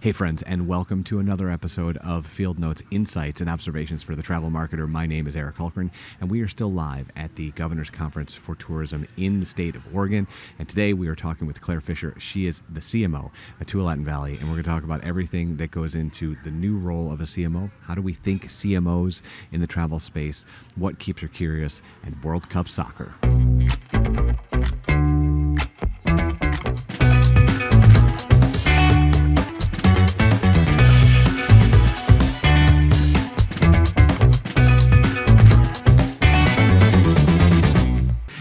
Hey friends, and welcome to another episode of Field Notes, Insights and Observations for the Travel Marketer. My name is Eric Hulkran, and we are still live at the Governor's Conference for Tourism in the state of Oregon. And today we are talking with Claire Fisher. She is the CMO at Tualatin Valley, and we're going to talk about everything that goes into the new role of a CMO. How do we think CMOs in the travel space? What keeps her curious? And World Cup soccer.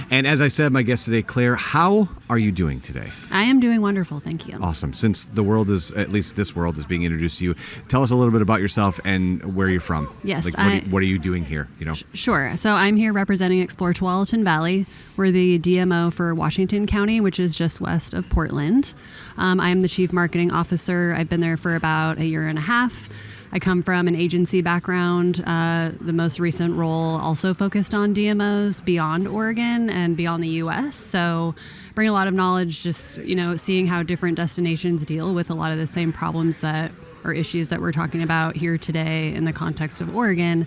And as I said, my guest today, Claire, how are you doing today? I am doing wonderful, thank you. Awesome. Since the world is, at least this world is being introduced to you, tell us a little bit about yourself and where you're from. Yes. What are you doing here? Sure. So I'm here representing Explore Tualatin Valley. We're the DMO for Washington County, which is just west of Portland. I am the Chief Marketing Officer. I've been there for about a year and a half. I come from an agency background. The most recent role also focused on DMOs beyond Oregon and beyond the U.S. So bring a lot of knowledge, just, seeing how different destinations deal with a lot of the same problems or issues that we're talking about here today in the context of Oregon,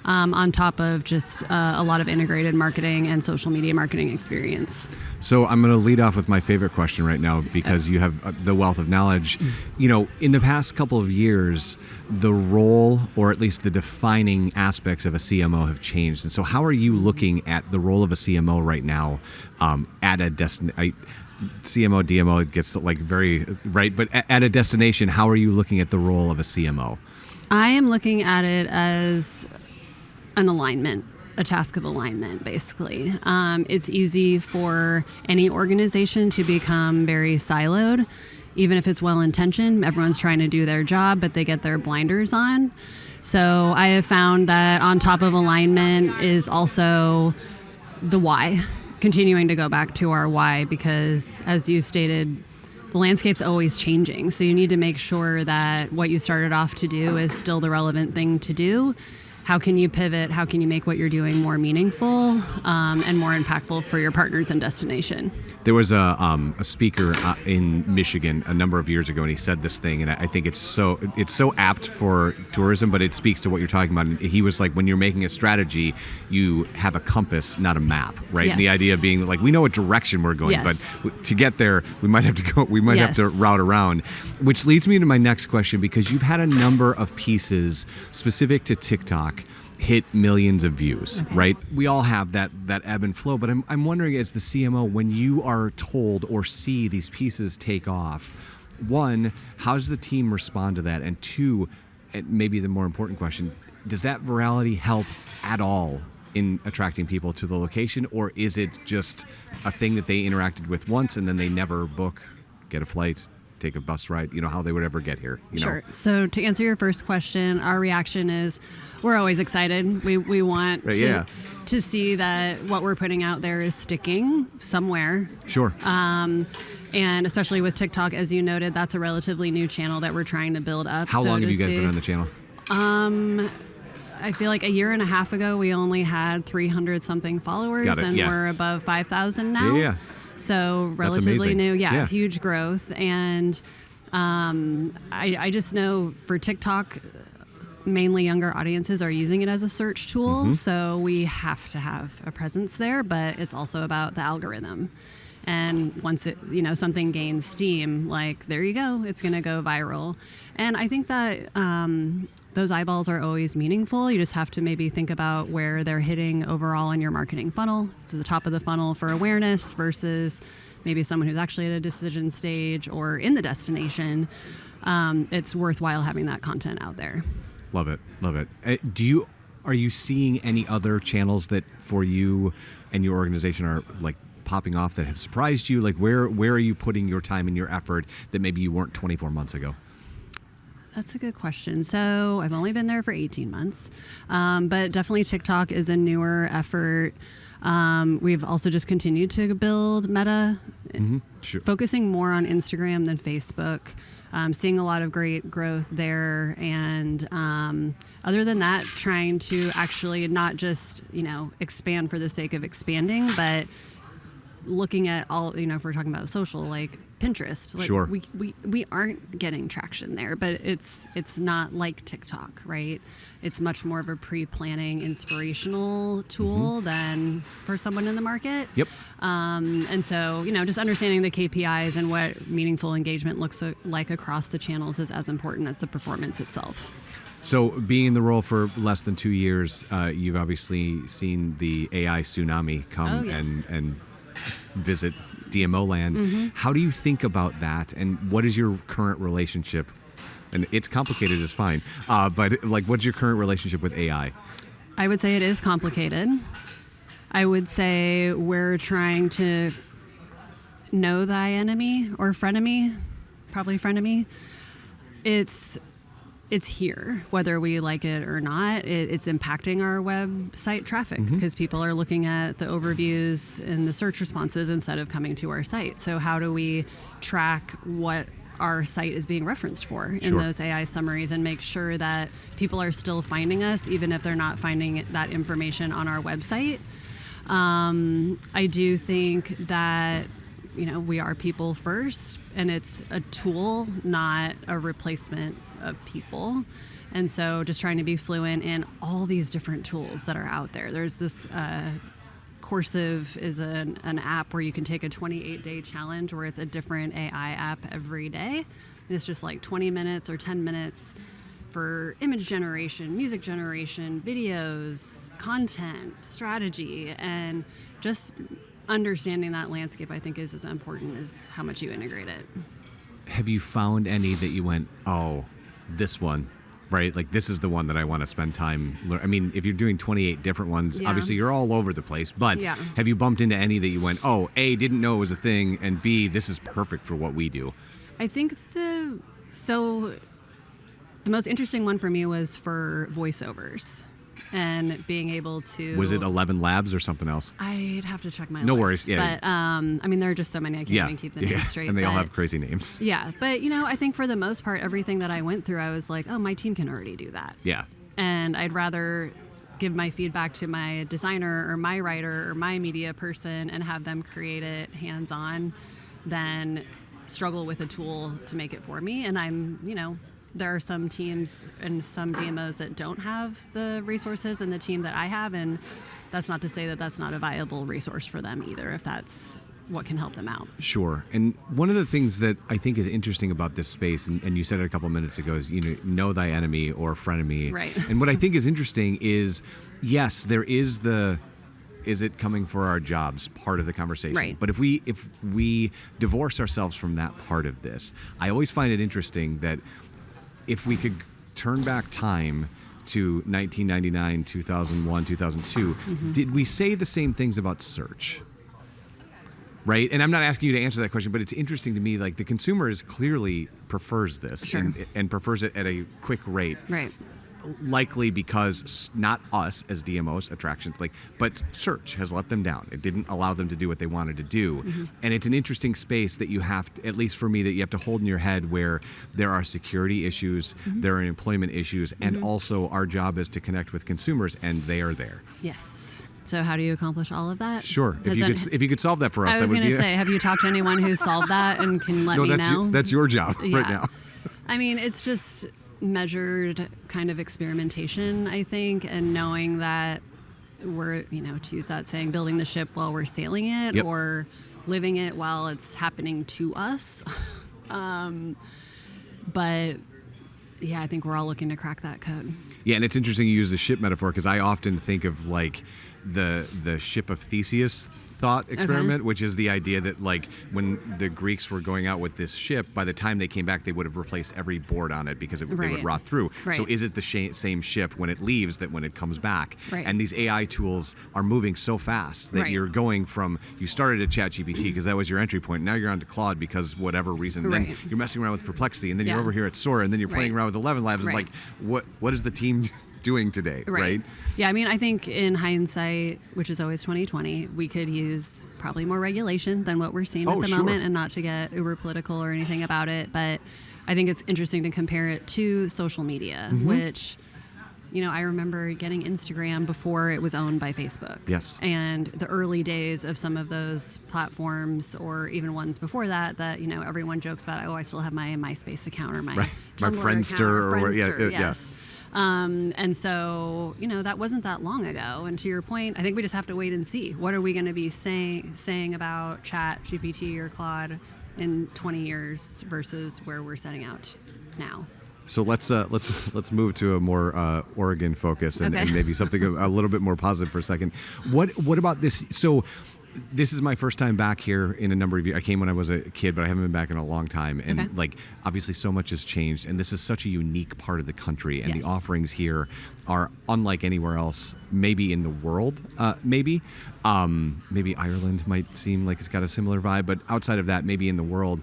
on top of just a lot of integrated marketing and social media marketing experience. So I'm going to lead off with my favorite question right now because you have the wealth of knowledge. In the past couple of years, the role, or at least the defining aspects of a CMO have changed. And so how are you looking at the role of a CMO right now at a destination? CMO, DMO gets very right, but at a destination, how are you looking at the role of a CMO? I am looking at it as an alignment, a task of alignment, basically. It's easy for any organization to become very siloed, even if it's well-intentioned. Everyone's trying to do their job, but they get their blinders on. So I have found that on top of alignment is also the why, continuing to go back to our why, because as you stated, the landscape's always changing. So you need to make sure that what you started off to do is still the relevant thing to do. How can you pivot? How can you make what you're doing more meaningful and more impactful for your partners and destination? There was a speaker in Michigan a number of years ago, and he said this thing, and I think it's so apt for tourism, but it speaks to what you're talking about. And he was like, when you're making a strategy, you have a compass, not a map, right? Yes. And the idea being we know what direction we're going, yes, but to get there, we might have to go. We might yes, have to route around, which leads me to my next question, because you've had a number of pieces specific to TikTok hit millions of views, okay, right? We all have that ebb and flow, but I'm wondering, as the CMO, when you are told or see these pieces take off, one, how does the team respond to that? And two, and maybe the more important question, does that virality help at all in attracting people to the location, or is it just a thing that they interacted with once and then they never book, get a flight, take a bus ride, how they would ever get here? Sure. So to answer your first question, our reaction is we're always excited. We want to see that what we're putting out there is sticking somewhere. Sure. And especially with TikTok, as you noted, that's a relatively new channel that we're trying to build up. How long have you guys been on the channel? I feel like a year and a half ago, we only had 300 something followers, and we're above 5,000 now. Yeah. So relatively new, huge growth. And I just know for TikTok, mainly younger audiences are using it as a search tool. Mm-hmm. So we have to have a presence there, but it's also about the algorithm. And once something gains steam, there you go, it's going to go viral. And I think that those eyeballs are always meaningful. You just have to maybe think about where they're hitting overall in your marketing funnel. It's the top of the funnel for awareness versus maybe someone who's actually at a decision stage or in the destination. It's worthwhile having that content out there. Love it. Are you seeing any other channels that for you and your organization are popping off that have surprised you? Where are you putting your time and your effort that maybe you weren't 24 months ago? That's a good question. So I've only been there for 18 months, but definitely TikTok is a newer effort. We've also just continued to build Meta, sure, focusing more on Instagram than Facebook. Seeing a lot of great growth there. And other than that, trying to actually not just, expand for the sake of expanding, but looking at all, if we're talking about social, Pinterest. Like, Sure. We aren't getting traction there, but it's not like TikTok, right? It's much more of a pre-planning inspirational tool than for someone in the market. Yep. And so, just understanding the KPIs and what meaningful engagement looks like across the channels is as important as the performance itself. So being in the role for less than 2 years, you've obviously seen the AI tsunami come and visit DMO land. How do you think about that, and what is your current relationship? And it's complicated, is fine, but like, what's your current relationship with AI? I would say it is complicated. I would say we're trying to know thy enemy or frenemy, probably frenemy. It's here, whether we like it or not. It's impacting our website traffic because people are looking at the overviews and the search responses instead of coming to our site. So how do we track what our site is being referenced for in those AI summaries and make sure that people are still finding us even if they're not finding that information on our website? I do think that we are people first, and it's a tool, not a replacement of people. And so just trying to be fluent in all these different tools that are out there. There's this Coursive is an app where you can take a 28-day challenge where it's a different AI app every day. And it's just like 20 minutes or 10 minutes for image generation, music generation, videos, content, strategy, and just understanding that landscape, I think, is as important as how much you integrate it. Have you found any that you went, oh, this one, right? Like, this is the one that I want to spend time learning. I mean, if you're doing 28 different ones, obviously you're all over the place, but have you bumped into any that you went, oh, A, didn't know it was a thing, and B, this is perfect for what we do? I think the most interesting one for me was for voiceovers and being able to... Was it 11 Labs or something else? I'd have to check my No list. worries, yeah. But, there are just so many, I can't even keep the names straight. And they all have crazy names. Yeah, but, I think for the most part, everything that I went through, I was like, oh, my team can already do that. Yeah. And I'd rather give my feedback to my designer or my writer or my media person and have them create it hands-on than struggle with a tool to make it for me. And I'm, there are some teams and some DMOs that don't have the resources and the team that I have, and that's not to say that that's not a viable resource for them either, if that's what can help them out. Sure. And one of the things that I think is interesting about this space, and you said it a couple minutes ago, is, know thy enemy or frenemy. Right. And what I think is interesting is, yes, there is is it coming for our jobs part of the conversation. Right. But if we divorce ourselves from that part of this, I always find it interesting that if we could turn back time to 1999, 2001, 2002, did we say the same things about search? Right? And I'm not asking you to answer that question, but it's interesting to me, like, the consumer clearly prefers this and prefers it at a quick rate. Right. Likely because not us as DMOs, attractions, but search has let them down. It didn't allow them to do what they wanted to do. And it's an interesting space that you have to, at least for me, that you have to hold in your head, where there are security issues, there are employment issues, and also our job is to connect with consumers, and they are there. Yes. So how do you accomplish all of that? Sure. If you could solve that for us, I was going to say, have you talked to anyone who's solved that and can let me know? That's your job right now. I mean, it's just measured kind of experimentation, I think, and knowing that we're, to use that saying, building the ship while we're sailing it, or living it while it's happening to us. But yeah, I think we're all looking to crack that code. Yeah, and it's interesting you use the ship metaphor, because I often think of like the ship of Theseus thought experiment, which is the idea that, like, when the Greeks were going out with this ship, by the time they came back, they would have replaced every board on it because they would rot through. Right. So is it the same ship when it leaves that when it comes back? Right. And these AI tools are moving so fast that you're going from, you started at ChatGPT because that was your entry point. Now you're on to Claude because whatever reason. Then you're messing around with Perplexity, and then you're over here at Sora, and then you're playing around with 11 Labs. Like, what is the team doing today, right? Yeah, I mean, I think in hindsight, which is always 2020, we could use probably more regulation than what we're seeing at the moment, and not to get uber political or anything about it, but I think it's interesting to compare it to social media, which I remember getting Instagram before it was owned by Facebook. Yes. And the early days of some of those platforms, or even ones before that, everyone jokes about, I still have my MySpace account or my my Tumblr Friendster account, or Friendster, yeah. yes. And so, that wasn't that long ago. And to your point, I think we just have to wait and see. What are we going to be saying about Chat, GPT, or Claude in 20 years versus where we're setting out now? So let's move to a more Oregon focus and maybe something a little bit more positive for a second. What about this? So this is my first time back here in a number of years. I came when I was a kid, but I haven't been back in a long time. And obviously so much has changed. And this is such a unique part of the country. And the offerings here are unlike anywhere else, maybe in the world, maybe. Maybe Ireland might seem like it's got a similar vibe. But outside of that, maybe in the world.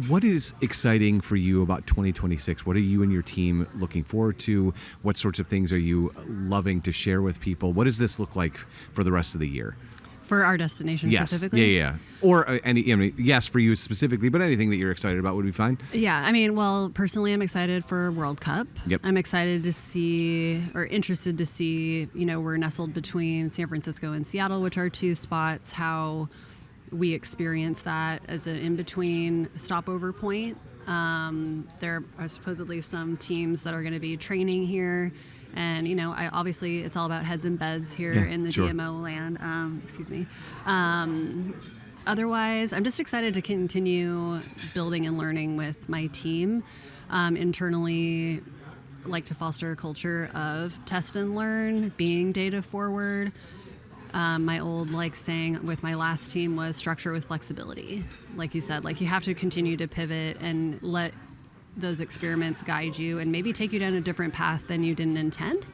What is exciting for you about 2026? What are you and your team looking forward to? What sorts of things are you loving to share with people? What does this look like for the rest of the year? For our destination specifically? Yeah. Or yes, for you specifically, but anything that you're excited about would be fine. Yeah, personally, I'm excited for World Cup. Yep. I'm excited to see, or interested to see, we're nestled between San Francisco and Seattle, which are two spots, how we experience that as an in-between stopover point. There are supposedly some teams that are going to be training here. And, obviously it's all about heads and beds here in the DMO land. Excuse me. Otherwise, I'm just excited to continue building and learning with my team. Internally, like to foster a culture of test and learn, being data forward. My old saying with my last team was structure with flexibility. Like you said, you have to continue to pivot and let those experiments guide you and maybe take you down a different path than you didn't intend.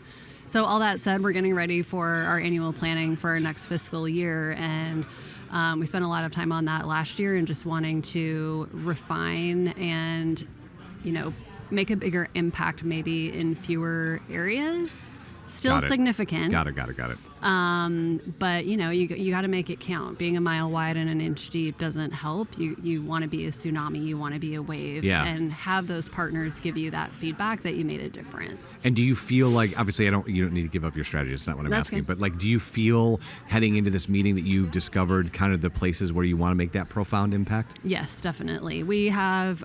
So all that said, we're getting ready for our annual planning for our next fiscal year. And we spent a lot of time on that last year and just wanting to refine and, make a bigger impact maybe in fewer areas. Still significant. Got it. But you got to make it count. Being a mile wide and an inch deep doesn't help. You want to be a tsunami. You want to be a wave, and have those partners give you that feedback that you made a difference. And do you feel like, obviously, you don't need to give up your strategy. That's not what I'm asking. Good. But do you feel heading into this meeting that you've discovered kind of the places where you want to make that profound impact? Yes, definitely. We have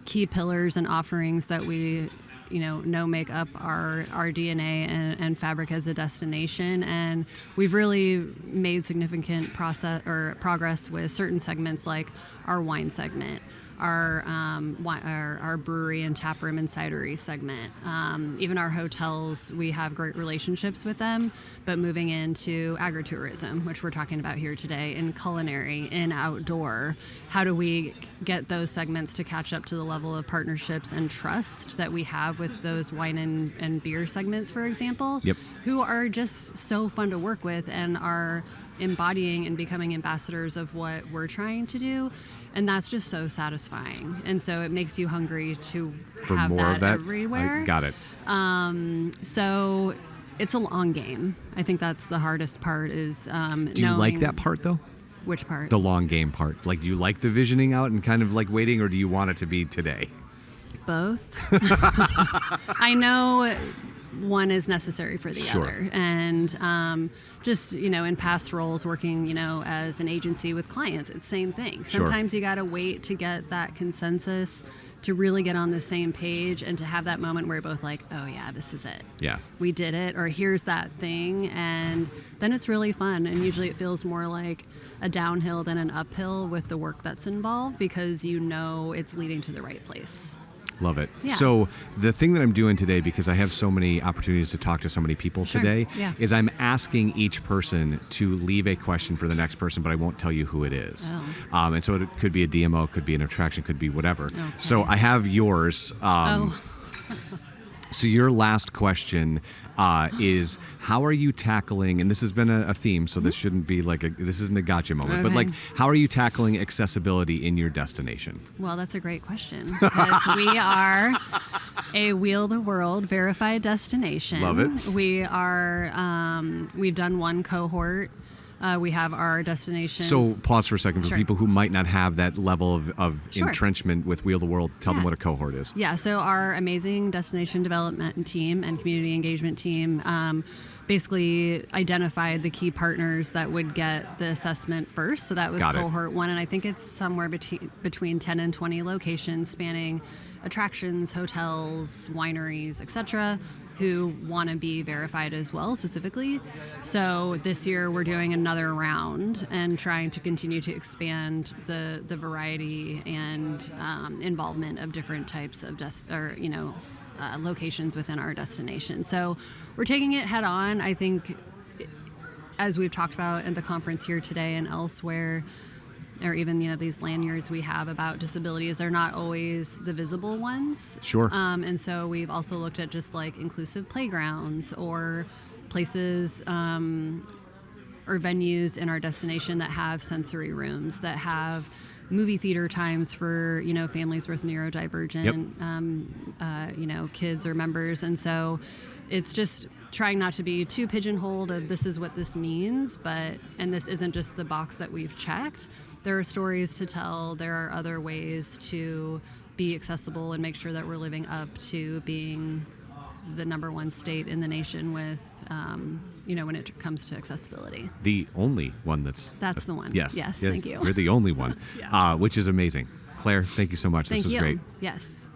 key pillars and offerings that we know make up our DNA and fabric as a destination, and we've really made significant progress with certain segments like our wine segment, our brewery and taproom and cidery segment. Even our hotels, we have great relationships with them, but moving into agritourism, which we're talking about here today, in culinary, in outdoor, how do we get those segments to catch up to the level of partnerships and trust that we have with those wine and beer segments, for example, who are just so fun to work with and are embodying and becoming ambassadors of what we're trying to do. And that's just so satisfying. And so it makes you hungry for have more of that everywhere. I got it. So it's a long game. I think that's the hardest part is Do you like that part, though? Which part? The long game part. Do you like the visioning out and kind of waiting, or do you want it to be today? Both. I know one is necessary for the other. And just, in past roles working, as an agency with clients, it's the same thing. Sometimes you got to wait to get that consensus to really get on the same page and to have that moment where you're both like, oh yeah, this is it. Yeah. We did it, or here's that thing. And then it's really fun. And usually it feels more like a downhill than an uphill with the work that's involved, because it's leading to the right place. Love it. Yeah. So the thing that I'm doing today, because I have so many opportunities to talk to so many people today, is I'm asking each person to leave a question for the next person, but I won't tell you who it is. Oh. And so it could be a DMO, could be an attraction, could be whatever. Okay. So I have yours. So your last question is, how are you tackling, and this has been a theme, so this shouldn't be this isn't a gotcha moment, but how are you tackling accessibility in your destination? Well, that's a great question, because we are a Wheel the World verified destination. Love it. We are, we've done one cohort We have our destinations. So pause for a second for Sure. people who might not have that level of Sure. entrenchment with Wheel the World. Tell them Yeah. what a cohort is. Yeah, so our amazing destination development team and community engagement team basically identified the key partners that would get the assessment first. So that was Got it. cohort 1, and I think it's somewhere between 10 and 20 locations spanning attractions, hotels, wineries, etc., who want to be verified as well specifically. So this year we're doing another round and trying to continue to expand the variety and involvement of different types of locations within our destination. So we're taking it head on. I think, as we've talked about at the conference here today and elsewhere, or even these lanyards we have about disabilities, they're not always the visible ones. Sure. And so we've also looked at just like inclusive playgrounds or places or venues in our destination that have sensory rooms, that have movie theater times for families with neurodivergent kids or members. And so it's just trying not to be too pigeonholed of this is what this means, and this isn't just the box that we've checked. There are stories to tell. There are other ways to be accessible and make sure that we're living up to being the #1 state in the nation with, when it comes to accessibility. The only one that's the one. Yes. Yes, thank you. You're the only one, Yeah. which is amazing. Claire, thank you so much. Thank This was you. great. Yes.